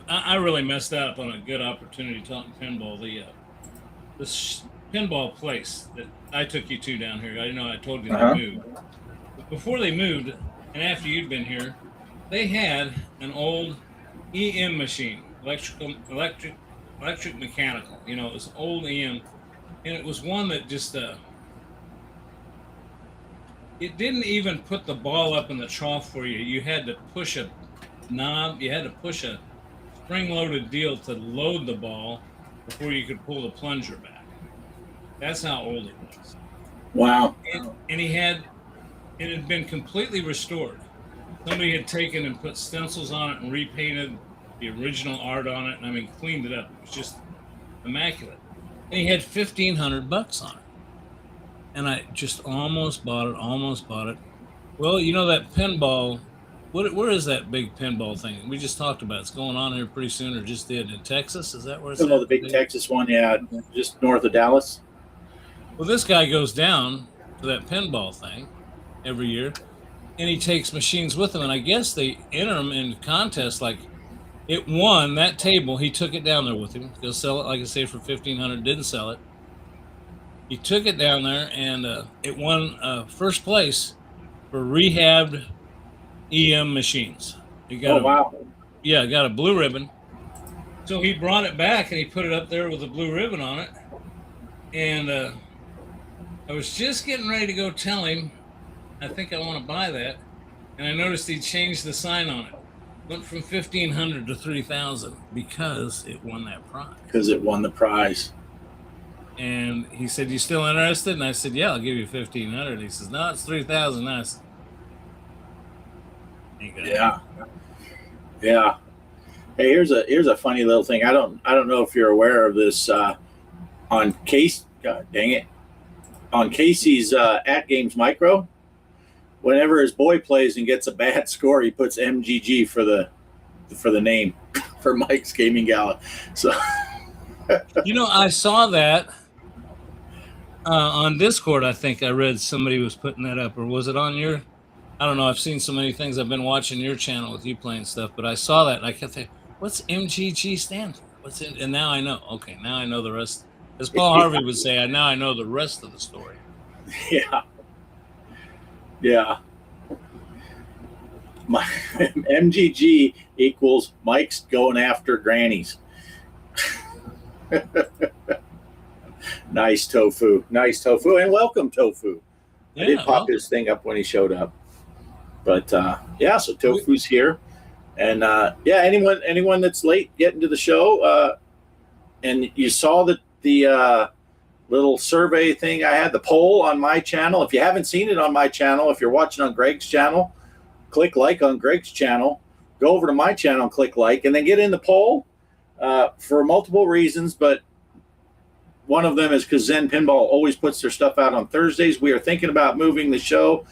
Speaker 3: I really messed up on a good opportunity talking pinball. The pinball place that I took you to down here. I told you they moved. But before they moved, and after you'd been here, they had an old EM machine, electric mechanical. It was old EM, and it was one that just it didn't even put the ball up in the trough for you. You had to push a knob. You had to push a spring-loaded deal to load the ball before you could pull the plunger back. That's how old it was.
Speaker 4: Wow.
Speaker 3: And it had been completely restored. Somebody had taken and put stencils on it and repainted the original art on it, and cleaned it up. It was just immaculate. And he had $1,500 on it. And I just almost bought it. Well, that pinball, where is that big pinball thing? We just talked about it's going on here pretty soon, or just did in Texas. Is that where it's at?
Speaker 4: The big Texas one, yeah, just north of Dallas.
Speaker 3: Well, this guy goes down to that pinball thing every year, and he takes machines with him, and I guess they enter them in contests. Like, it won that table. He took it down there with him. He'll sell it, like I say, for $1,500. Didn't sell it. He took it down there, and it won first place for rehabbed EM machines. It got
Speaker 4: wow.
Speaker 3: Yeah, got a blue ribbon. So he brought it back, and he put it up there with a blue ribbon on it. And I was just getting ready to go tell him, I think I want to buy that. And I noticed he changed the sign on it. Went from $1,500 to $3,000 because it won that prize.
Speaker 4: Because it won the prize.
Speaker 3: And he said, "You still interested?" And I said, "Yeah, I'll give you $1,500." He says, "No, it's $3,000." I said,
Speaker 4: Yeah. Hey, here's a funny little thing. I don't know if you're aware of this. On Case, God dang it, on Casey's At Games Micro, whenever his boy plays and gets a bad score, he puts MGG for the name for Mike's Gaming Gala. So,
Speaker 3: I saw that on Discord. I think I read somebody was putting that up, or was it on your? I don't know. I've seen so many things. I've been watching your channel with you playing stuff, but I saw that and I kept thinking, "What's MGG stand for? What's it?" And now I know. Okay, now I know the rest. As Paul Harvey would say, now I know the rest of the story.
Speaker 4: Yeah. My MGG equals Mike's going after grannies. Nice Tofu, and welcome Tofu.
Speaker 3: Yeah,
Speaker 4: I did pop his thing up when he showed up, but so Tofu's here, and anyone that's late getting to the show, and you saw the little survey thing I had, the poll on my channel. If you haven't seen it on my channel, if you're watching on Greg's channel, click like on Greg's channel, go over to my channel and click like, and then get in the poll for multiple reasons, but one of them is because Zen Pinball always puts their stuff out on Thursdays. We are thinking about moving the show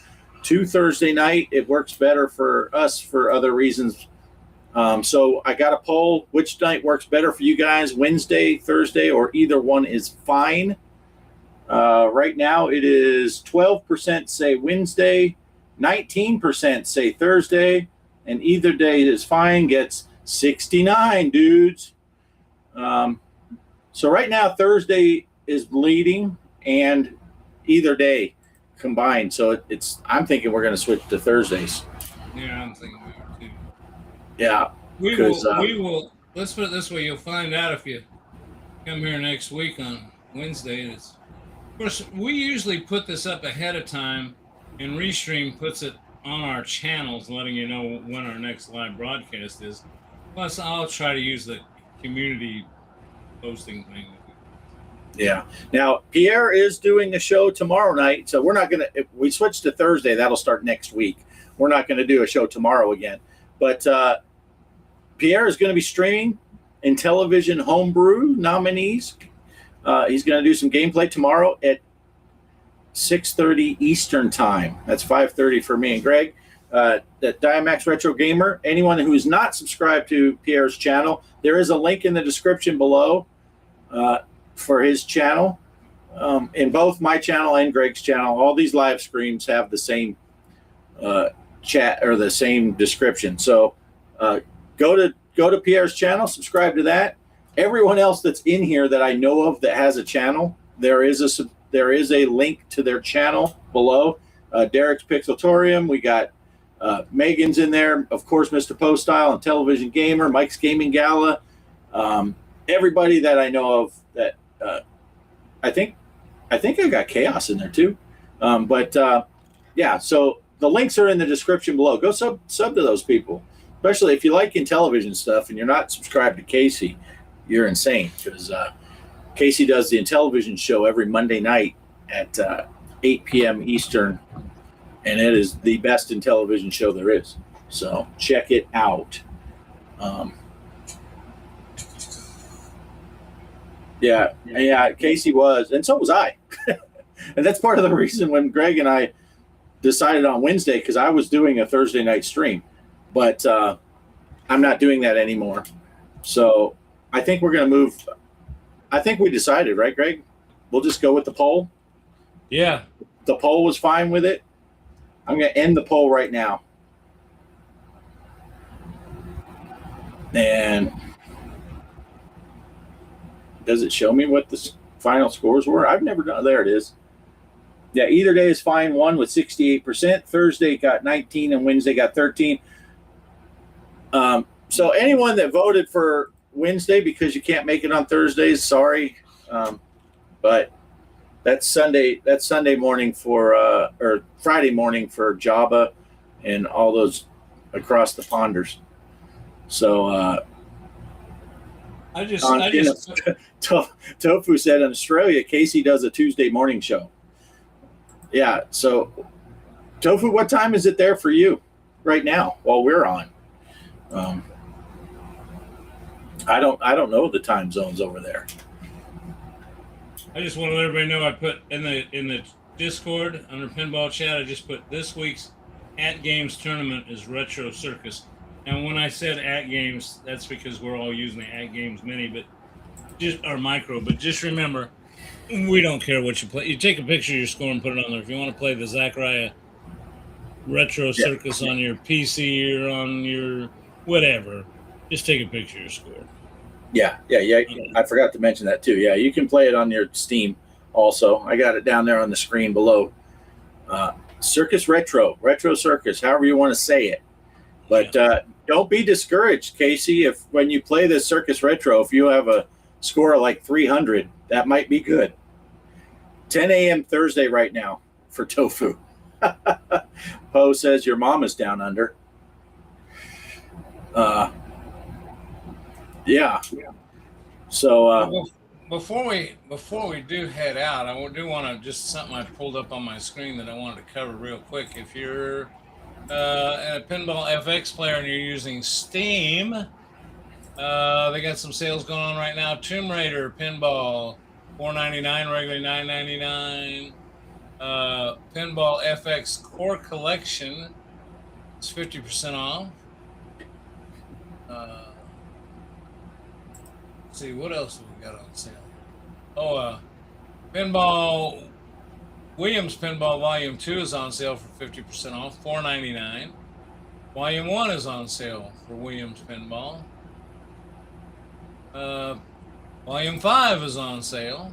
Speaker 4: to Thursday night. It works better for us for other reasons. So I got a poll. Which night works better for you guys? Wednesday, Thursday, or either one is fine. Right now it is 12% say Wednesday, 19% say Thursday, and either day is fine gets 69 dudes. So right now Thursday is leading and either day combined. So I'm thinking we're going to switch to Thursdays.
Speaker 3: Yeah, I'm thinking we are too.
Speaker 4: Yeah.
Speaker 3: We will. Let's put it this way. You'll find out if you come here next week on Wednesday. Of course, we usually put this up ahead of time, and Restream puts it on our channels, letting you know when our next live broadcast is. Plus, I'll try to use the community posting thing.
Speaker 4: Yeah. Now, Pierre is doing a show tomorrow night, so we're not going to, if we switch to Thursday, that'll start next week. We're not going to do a show tomorrow again. But Pierre is going to be streaming Intellivision Homebrew nominees. He's going to do some gameplay tomorrow at 6:30 Eastern time. That's 5:30 for me and Greg. That Diamax Retro Gamer. Anyone who is not subscribed to Pierre's channel, there is a link in the description below for his channel. In both my channel and Greg's channel, all these live streams have the same chat or the same description. So go to Pierre's channel, subscribe to that. Everyone else that's in here that I know of that has a channel, there is a link to their channel below. Derek's Pixeltorium, we got Megan's in there, of course, Mr. Poestyle, Intellivision Gamer, Mike's Gaming Gala, everybody that I know of that I think I got Kaos in there too. Yeah, so the links are in the description below. Go sub to those people, especially if you like Intellivision stuff and you're not subscribed to Casey. You're insane, because Casey does the Intellivision show every Monday night at 8 p.m. Eastern, and it is the best Intellivision show there is. So check it out. Yeah, Casey was, and so was I. And that's part of the reason when Greg and I decided on Wednesday, because I was doing a Thursday night stream, but I'm not doing that anymore. So I think we're going to move. I think we decided, right, Greg? We'll just go with the poll.
Speaker 3: Yeah.
Speaker 4: The poll was fine with it. I'm going to end the poll right now. And does it show me what the final scores were? I've never done. There it is. Yeah, either day is fine. One with 68%. Thursday got 19 and Wednesday got 13. So anyone that voted for Wednesday because you can't make it on Thursdays, sorry. But that's Sunday morning for or Friday morning for Jabba and all those across the ponders. So Tofu said in Australia, Casey does a Tuesday morning show. Yeah, so Tofu, what time is it there for you right now while we're on? I don't know the time zones over there.
Speaker 3: I just want to let everybody know I put in the Discord under Pinball Chat, I just put this week's At Games tournament is Retro Circus. Now, when I said At Games, that's because we're all using the At Games Mini, but just our micro. But just remember, we don't care what you play. You take a picture of your score and put it on there. If you want to play the Zachariah Retro Circus on your PC or on your whatever, just take a picture of your score.
Speaker 4: Yeah. I forgot to mention that too. Yeah, you can play it on your Steam also. I got it down there on the screen below. Circus Retro Circus, however you want to say it. But don't be discouraged, Casey, if when you play this Circus Retro, if you have a score of like 300, that might be good. 10 a.m. Thursday right now for Tofu. Poe says your mom is down under. Yeah. So
Speaker 3: before we do head out, I do want to just something I pulled up on my screen that I wanted to cover real quick. If you're a Pinball FX player and you're using Steam, they got some sales going on right now. Tomb Raider Pinball, $4.99, regularly $9.99. Pinball FX Core Collection is 50% off. Let's see, what else have we got on sale? Pinball Williams Pinball Volume 2 is on sale for 50% off, $4.99. Volume 1 is on sale for Williams Pinball. Volume 5 is on sale.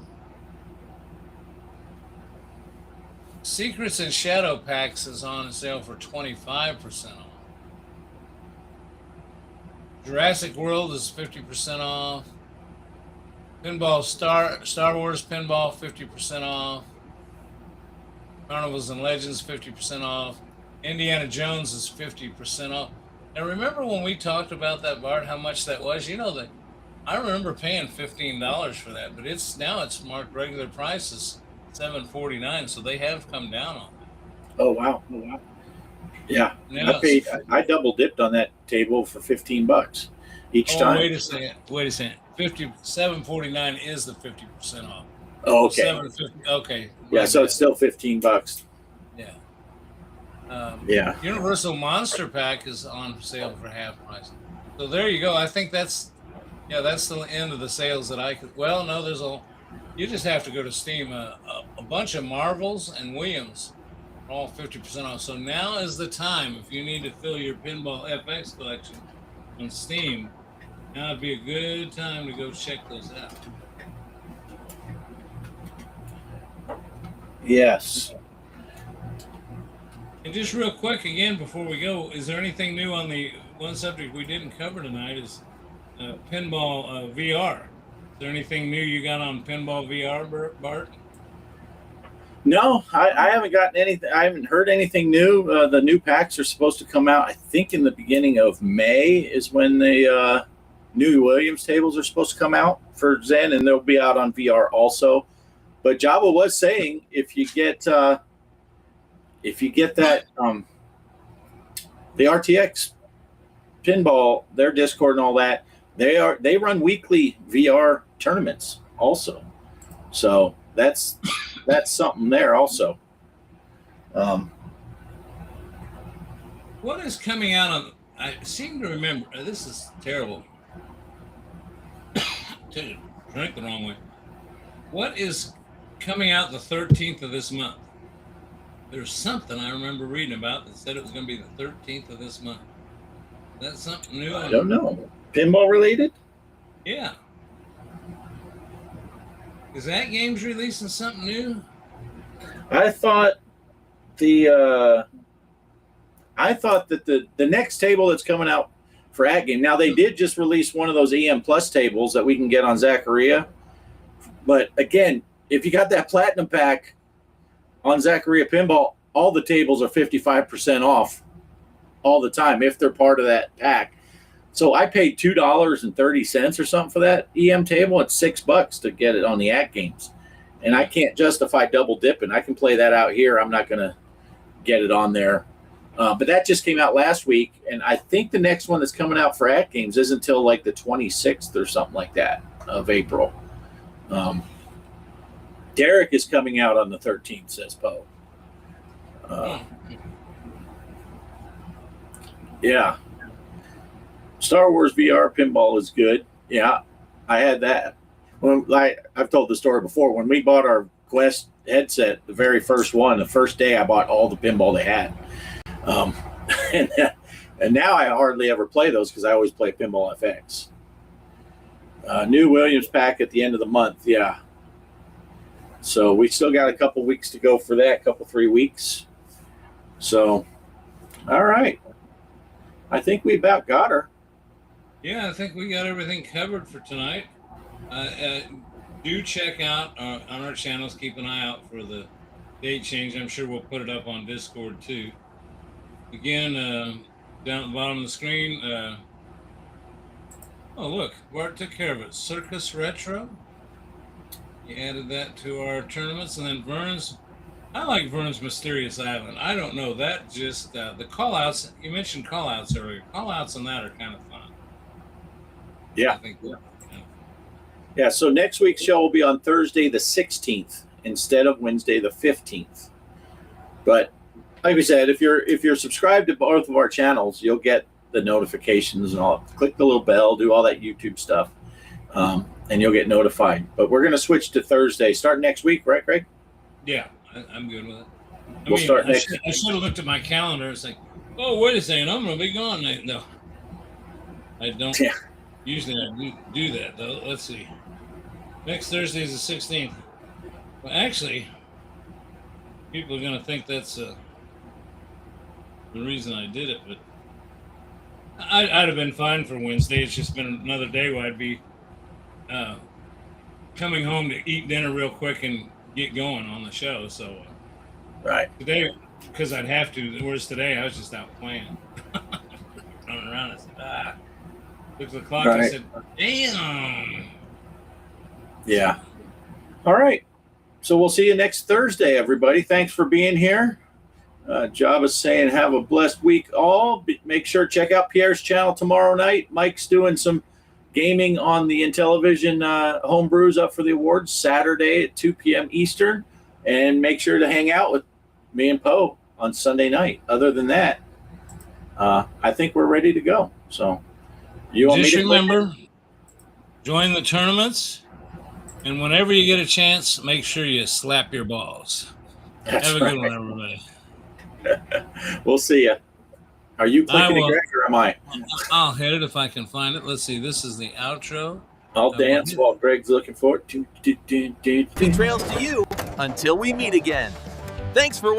Speaker 3: Secrets and Shadow Packs is on sale for 25% off. Jurassic World is 50% off. Pinball Star Wars Pinball 50% off. Carnivals and Legends 50% off. Indiana Jones is 50% off. And remember when we talked about that, Bart, how much that was? You know that I remember paying $15 for that, but now it's marked regular prices $7.49, so they have come down on it.
Speaker 4: Oh wow. Yeah, I double dipped on that table for $15 each time.
Speaker 3: Wait a second. $749 is the 50% off.
Speaker 4: Oh, okay.
Speaker 3: $750. Okay.
Speaker 4: Yeah, so it's still $15.
Speaker 3: Yeah.
Speaker 4: Yeah.
Speaker 3: Universal Monster Pack is on sale for half price. So there you go. I think that's the end of the sales that I could. Well, no, you just have to go to Steam. A bunch of Marvels and Williams are all 50% off. So now is the time if you need to fill your Pinball FX collection on Steam. Now would be a good time to go check those out.
Speaker 4: Yes.
Speaker 3: And just real quick again before we go, is there anything new on the one subject we didn't cover tonight? Is Pinball VR? Is there anything new you got on Pinball VR, Bart?
Speaker 4: No, I haven't gotten anything. I haven't heard anything new. The new packs are supposed to come out, I think, in the beginning of May is when the new Williams tables are supposed to come out for Zen, and they'll be out on VR also. But Jabba was saying if you get that the RTX Pinball, their Discord and all that, they run weekly VR tournaments also. So that's something there also.
Speaker 3: What is coming out on? I seem to remember. This is terrible. Drink the wrong way. What is coming out the 13th of this month? There's something I remember reading about that said it was going to be the 13th of this month. Is that something new?
Speaker 4: I don't know. Pinball related?
Speaker 3: Yeah. Is that game's releasing something new?
Speaker 4: I thought that the next table that's coming out for At Game. Now they did just release one of those EM Plus tables that we can get on Zaccaria. But again, if you got that Platinum pack on Zaccaria Pinball, all the tables are 55% off all the time if they're part of that pack. So I paid $2.30 or something for that EM table. It's $6 to get it on the At Games. And I can't justify double dipping. I can play that out here. I'm not going to get it on there. But that just came out last week. And I think the next one that's coming out for At Games isn't until like the 26th or something like that of April. Derek is coming out on the 13th, says Poe. Yeah. Star Wars VR Pinball is good. Yeah, I had that. I've told the story before. When we bought our Quest headset, the very first one, the first day I bought all the pinball they had. And now I hardly ever play those because I always play Pinball FX. New Williams pack at the end of the month. Yeah. So we still got a couple weeks to go for that, 3 weeks. So, all right. I think we about got her.
Speaker 3: Yeah, I think we got everything covered for tonight. Do check out on our channels. Keep an eye out for the date change. I'm sure we'll put it up on Discord too. Again, down at the bottom of the screen. Oh, look, Bart took care of it. Circus Retro. He added that to our tournaments. And then Vern's. I like Vern's Mysterious Island. I don't know. That just, the call-outs. You mentioned call-outs earlier. Call-outs on that are kind of fun.
Speaker 4: Yeah.
Speaker 3: I think they're
Speaker 4: Yeah, so next week's show will be on Thursday the 16th instead of Wednesday the 15th. But like we said, if you're subscribed to both of our channels, you'll get the notifications and all. Click the little bell, do all that YouTube stuff, and you'll get notified. But we're going to switch to Thursday, start next week, right, Greg?
Speaker 3: Yeah, I'm good with it.
Speaker 4: We'll start next.
Speaker 3: I should have looked at my calendar. It's like, oh, wait a second, I'm going to be gone. No, I don't.
Speaker 4: Yeah.
Speaker 3: Usually I do that, though. Let's see. Next Thursday is the 16th. Well, actually, people are going to think that's the reason I did it, but I'd have been fine for Wednesday. It's just been another day where I'd be coming home to eat dinner real quick and get going on the show. So
Speaker 4: Right.
Speaker 3: today, because I'd have to, whereas today I was just out playing. Running around, I said, looked at the clock, I
Speaker 4: Right.
Speaker 3: said, damn.
Speaker 4: Yeah. All right. So we'll see you next Thursday, everybody. Thanks for being here. Jabba's saying have a blessed week all. Make sure to check out Pierre's channel tomorrow night. Mike's doing some gaming on the Intellivision homebrews up for the awards Saturday at 2 p.m. Eastern. And make sure to hang out with me and Poe on Sunday night. Other than that, I think we're ready to go. So you want
Speaker 3: Just
Speaker 4: me to
Speaker 3: remember, join the tournaments, and whenever you get a chance, make sure you slap your balls.
Speaker 4: That's
Speaker 3: Have a good
Speaker 4: right.
Speaker 3: one, everybody.
Speaker 4: We'll see you. Are you clicking it,
Speaker 3: will.
Speaker 4: Greg, or am I?
Speaker 3: I'll hit it if I can find it. Let's see. This is the outro.
Speaker 4: I'll dance while Greg's looking for it.
Speaker 1: Happy trails to you until we meet again. Thanks for watching.